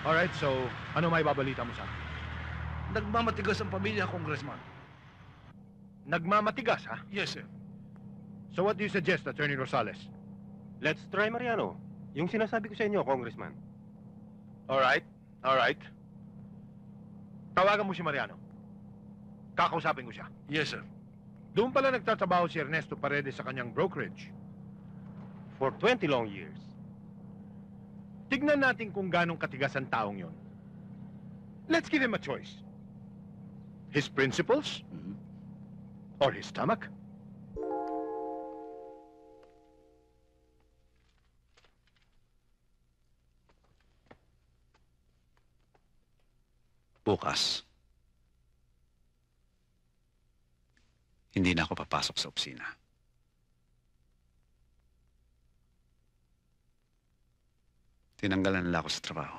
Alright, so ano may babalita mo sa akin? Nagmamatigas ang pamilya, Congressman. Nagmamatigas, ha? Yes, sir. So what do you suggest, Attorney Rosales? Let's try Mariano. Yung sinasabi ko sa inyo, Congressman. Alright, alright. Tawagan mo si Mariano. Kakausapin ko siya. Yes, sir. Doon pala nagtatrabaho si Ernesto Paredes sa kanyang brokerage. For 20 long years. Tignan natin kung ganong katigas ang taong yon. Let's give him a choice. His principles? Or his stomach? Bukas, hindi na ako papasok sa opisina. Tinanggalan nila ako sa trabaho.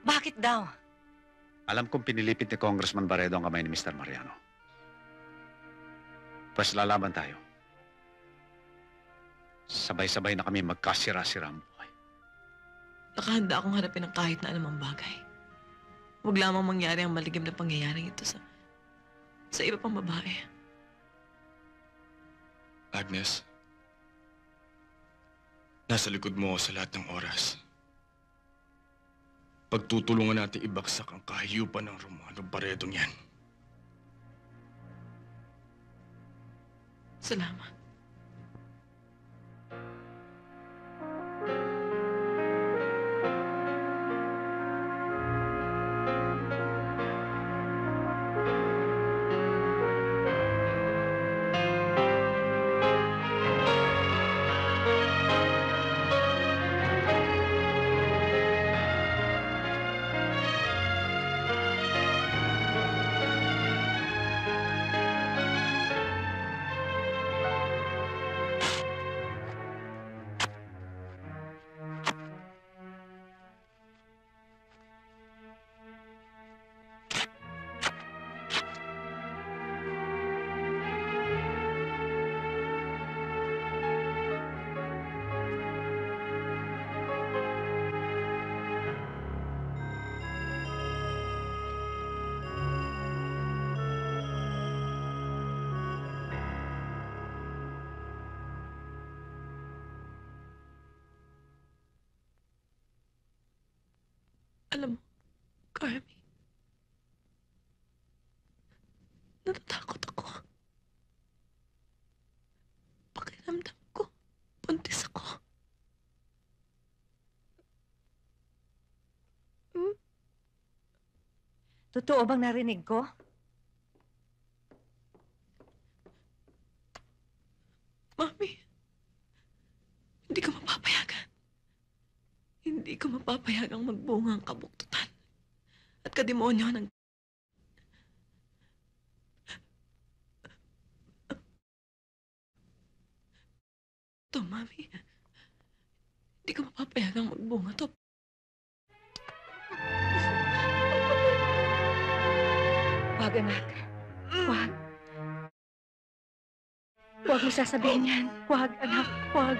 Bakit daw? Alam kong pinilipit ni Congressman Barredo ang kamay ni Mr. Mariano. Pues lalaban tayo. Sabay-sabay na kami magkasira-sira ang buhay. Nakahanda akong harapin ang kahit na anumang bagay. Huwag lamang mangyari ang maligam na pangyayaring ito sa iba pang babae. Agnes, nasa likod mo ako sa lahat ng oras. Pagtutulungan natin ibagsak ang kahiyupan ng Romano Barredong yan. Salamat. Alam mo, Carmi, natatakot ako. Pakiramdam ko, buntis ako. Totoo bang narinig ko? Mami, hindi ko mapapayagan. Hindi ko mapapayagang magbunga ang kabuktutan at kademonyo ng... To, Mami. Hindi ko mapapayagang magbunga to. Huwag, anak. Huwag. Huwag mo sasabihin yan. Huwag, anak. Huwag.